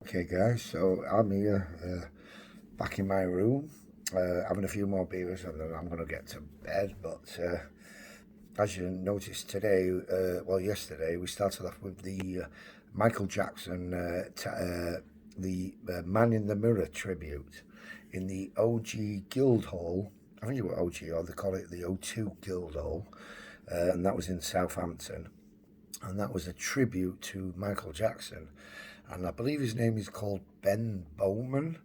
Okay, guys, so I'm here back in my room, having a few more beers, and then I'm going to get to bed. But as you noticed today, yesterday, we started off with the Michael Jackson, the Man in the Mirror tribute in the OG Guildhall. I think it was OG, or they call it the O2 Guildhall, and that was in Southampton. And that was a tribute to Michael Jackson. And I believe his name is called Ben Bowman.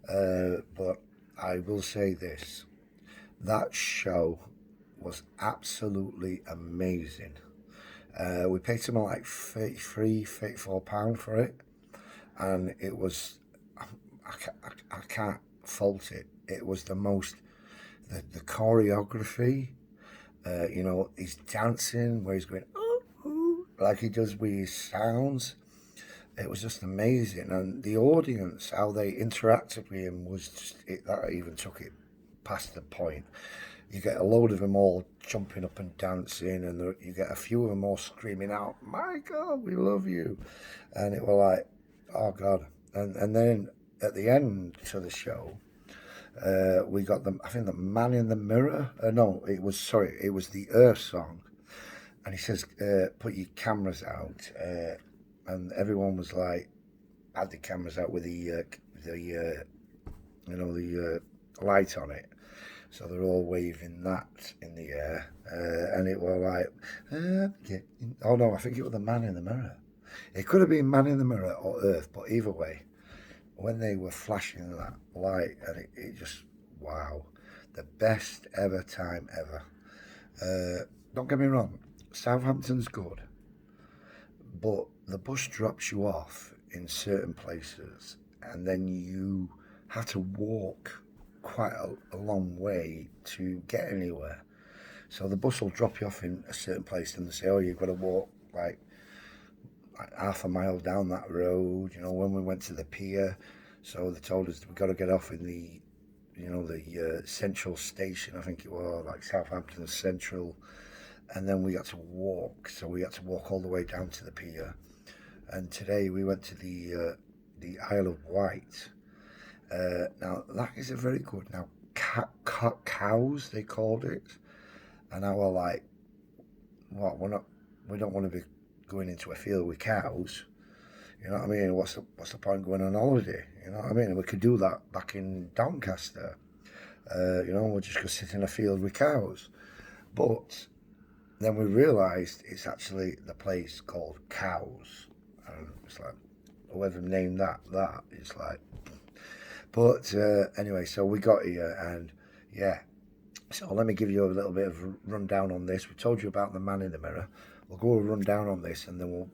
But I will say this, that show was absolutely amazing. We paid something like 33, £34 for it, and it was, I can't fault it. It was the choreography, he's dancing where he's going, ooh, ooh, like he does with his sounds. It was just amazing, and the audience, how they interacted with him, was that even took it past the point. You get a load of them all jumping up and dancing, and you get a few of them all screaming out, "Michael, we love you," and it was like, oh God. And then at the end to the show, we got them. I think the Man in the Mirror. No, it was the Earth song, and he says, "Put your cameras out." And everyone was like, had the cameras out with the light on it, so they're all waving that in the air, and it was like, yeah. Oh no, I think it was the Man in the Mirror. It could have been Man in the Mirror or Earth, but either way, when they were flashing that light, and it just, wow, the best ever time ever. Don't get me wrong, Southampton's good, but the bus drops you off in certain places, and then you have to walk quite a long way to get anywhere. So the bus will drop you off in a certain place, and they say, "Oh, you've got to walk like half a mile down that road." When we went to the pier, so they told us we've got to get off in the central station. I think it was like Southampton Central, and then we had to walk. So we had to walk all the way down to the pier. And today we went to the Isle of Wight. Now that is a very good. Now cows, they called it, and I was like, "What? We don't want to be going into a field with cows. You know what I mean? What's the point going on holiday? You know what I mean? We could do that back in Doncaster. We'll just go sit in a field with cows." But then we realised it's actually the place called Cows, and it's like, whoever named that, it's like. But anyway, so we got here, and yeah. So let me give you a little bit of a rundown on this. We told you about the Man in the Mirror. We'll go a rundown on this, and then we'll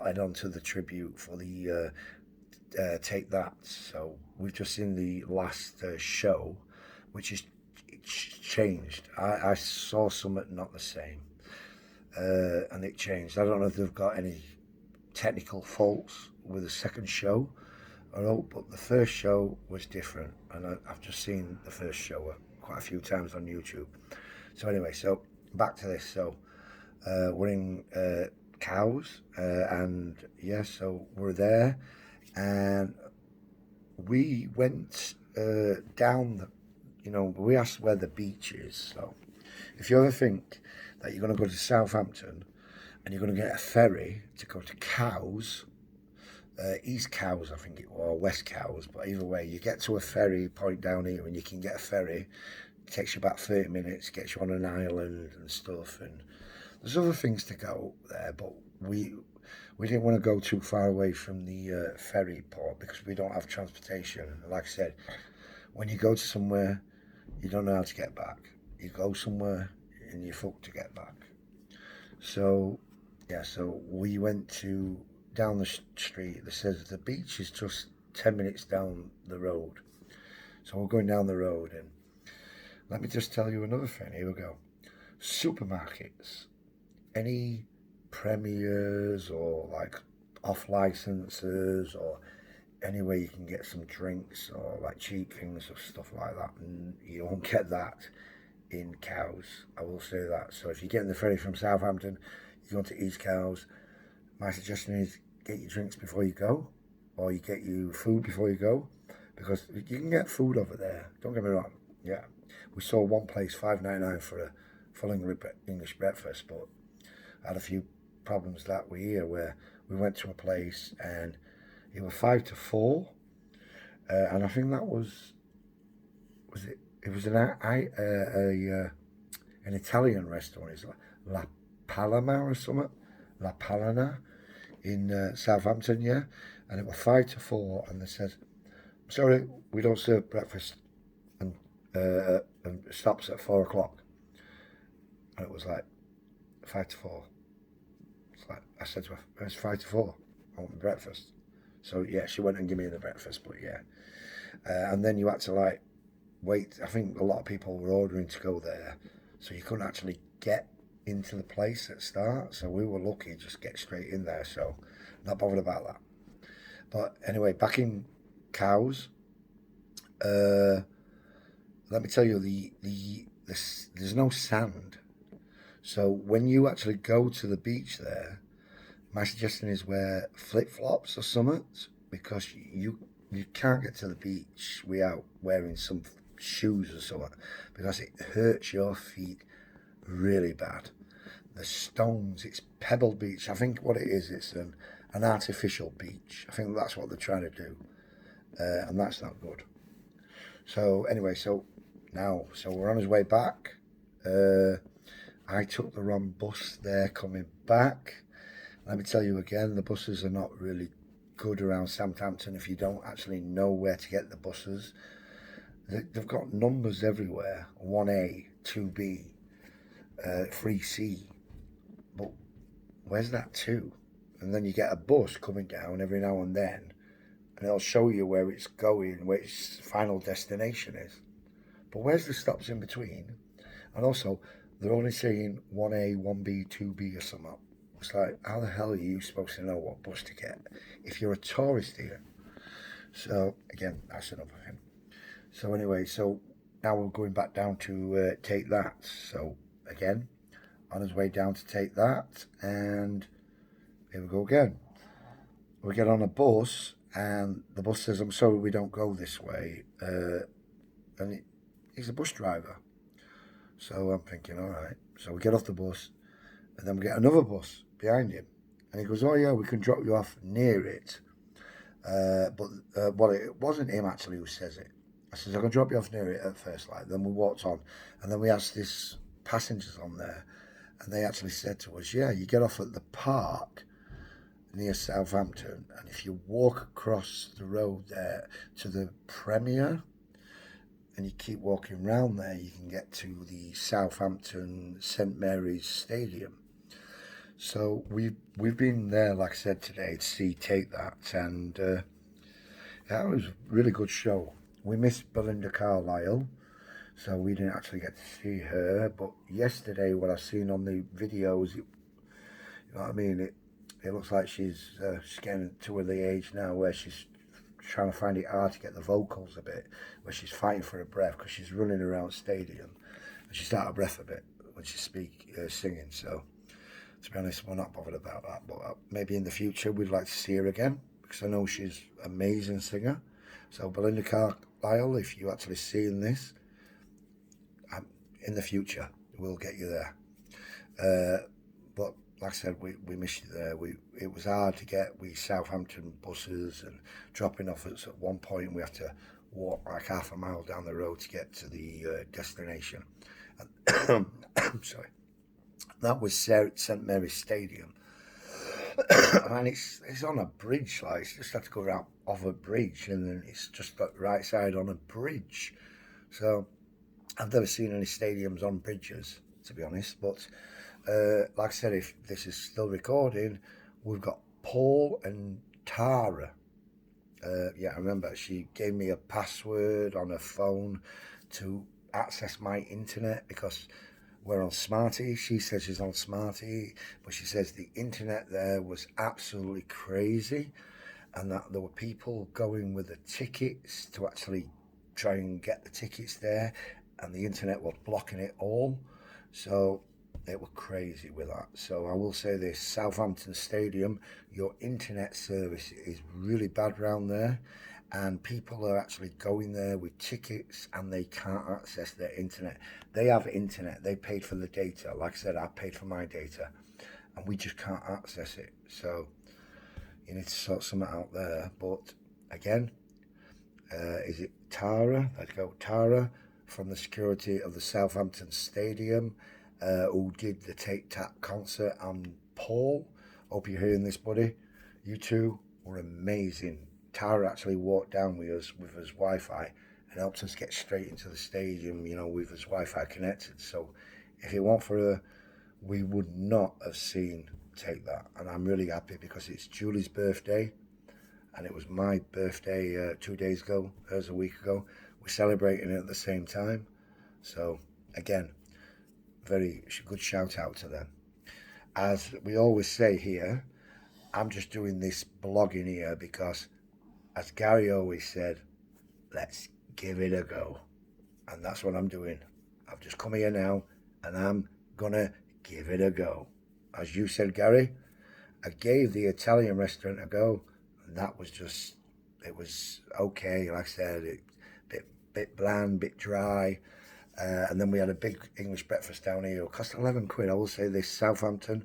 head on to the tribute for the Take That. So we've just seen the last show, which is changed. I saw something not the same, and it changed. I don't know if they've got any technical faults with the second show or not, but the first show was different, and I've just seen the first show quite a few times on YouTube. So anyway, so back to this. So we're in Cows, and yeah, so we're there, and we went down we asked where the beach is. So if you ever think that you're going to go to Southampton and you're going to get a ferry to go to Cows, East Cows, I think it was, or West Cows, but either way, you get to a ferry point down here, and you can get a ferry. It takes you about 30 minutes, gets you on an island and stuff, and there's other things to go there, but we didn't want to go too far away from the ferry port because we don't have transportation. And like I said, when you go to somewhere, you don't know how to get back. You go somewhere and you're fucked to get back. So yeah, so we went down the street. That says the beach is just 10 minutes down the road. So we're going down the road, and let me just tell you another thing. Here we go. Supermarkets. Any premiers or like off licenses or anywhere you can get some drinks or like cheap things or stuff like that, and you won't get that in Cows. I will say that. So if you're getting the ferry from Southampton, you're going to East Cows, my suggestion is get your drinks before you go, or you get you food before you go, because you can get food over there. Don't get me wrong. Yeah, we saw one place $5.99 for a full English breakfast, but I had a few problems that we here where we went to a place and it was 5 to 4, and I think that was it. It was an Italian restaurant. It's like La Palma or something, La Palana in Southampton, yeah. And it was 5 to 4, and they said, "Sorry, we don't serve breakfast and stops at 4 o'clock." And it was like 5 to 4. It's like I said to her, "It's 5 to 4. I want breakfast." So yeah, she went and gave me the breakfast, but yeah, and then you had to like wait. I think a lot of people were ordering to go there, so you couldn't actually get into the place at start. So we were lucky, just get straight in there. So not bothered about that. But anyway, back in Cowes, let me tell you, there's no sand. So when you actually go to the beach there, my suggestion is wear flip flops or something, because you can't get to the beach without wearing some shoes or something, because it hurts your feet really bad. The stones, it's Pebble Beach. I think what it is, it's an artificial beach. I think that's what they're trying to do, and that's not good. So anyway, so we're on his way back. I took the wrong bus there coming back. Let me tell you again, the buses are not really good around Southampton if you don't actually know where to get the buses. They've got numbers everywhere, 1A, 2B, 3C, but where's that 2? And then you get a bus coming down every now and then, and it'll show you where it's going, where its final destination is. But where's the stops in between? And also, they're only saying 1A, 1B, 2B or something. It's like, how the hell are you supposed to know what bus to get if you're a tourist here? So, again, that's enough of him. So, anyway, so now we're going back down to take that. So, again, on his way down to take that, and here we go again. We get on a bus, and the bus says, "I'm sorry, we don't go this way." And he's a bus driver. So I'm thinking, all right. So we get off the bus, and then we get another bus behind him. And he goes, "Oh, yeah, we can drop you off near it." Well, it wasn't him actually who says it. I says, "I can drop you off near it at first light." Then we walked on, and then we asked this passengers on there, and they actually said to us, "Yeah, you get off at the park near Southampton, and if you walk across the road there to the Premier, and you keep walking round there, you can get to the Southampton St Mary's Stadium." So we've been there, like I said today, to see Take That, and that was a really good show. We missed Belinda Carlisle, so we didn't actually get to see her. But yesterday, what I've seen on the videos, you know what I mean, it looks like she's getting to the age now where she's trying to find it hard to get the vocals a bit, where she's fighting for her breath because she's running around stadium and she's out of breath a bit when she's singing. So to be honest, we're not bothered about that, but maybe in the future we'd like to see her again, because I know she's an amazing singer. So Belinda Carlisle, if you actually seeing this, in the future we'll get you there. But like I said, we missed you there. It was hard to get Southampton buses, and dropping off us at one point we had to walk like half a mile down the road to get to the destination. And sorry, that was St Mary's Stadium, and it's on a bridge. Like, it's just had to go around off a bridge, and then it's just got the right side on a bridge. So I've never seen any stadiums on bridges, to be honest, but. Like I said, if this is still recording, we've got Paul and Tara. Yeah, I remember she gave me a password on her phone to access my internet, because we're on Smarty. She says she's on Smarty, but she says the internet there was absolutely crazy, and that there were people going with the tickets to actually try and get the tickets there, and the internet was blocking it all. So It was crazy with that. So I will say this, Southampton Stadium, your internet service is really bad round there, and people are actually going there with tickets and they can't access their internet. They have internet, they paid for the data. Like I said, I paid for my data, and we just can't access it. So you need to sort something out there. But again, is it Tara? Let's go, Tara from the security of the Southampton Stadium, who did the Take That concert, and Paul. Hope you're hearing this, buddy. You two were amazing. Tara actually walked down with us with his Wi-Fi and helped us get straight into the stadium, you know, with his Wi-Fi connected. So if it weren't for her, we would not have seen Take That. And I'm really happy because it's Julie's birthday and it was my birthday 2 days ago. Hers a week ago. We're celebrating it at the same time. So again, very good shout out to them. As we always say here, I'm just doing this blogging here because, as Gary always said, let's give it a go. And that's what I'm doing. I've just come here now and I'm gonna give it a go. As you said, Gary, I gave the Italian restaurant a go, and that was just, it was okay. Like I said, bit bland, bit dry. And then we had a big English breakfast down here. It cost 11 quid. I will say this, Southampton,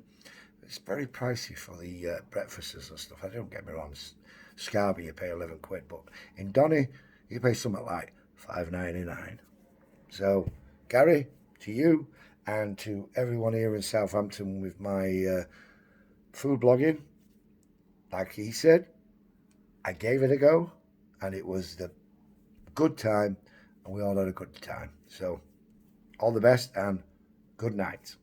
it's very pricey for the breakfasts and stuff. I don't get me wrong, Scarby you pay 11 quid, but in Donny you pay something like $5.99. So Gary, to you and to everyone here in Southampton with my food blogging, like he said, I gave it a go and it was the good time and we all had a good time. So all the best and good night.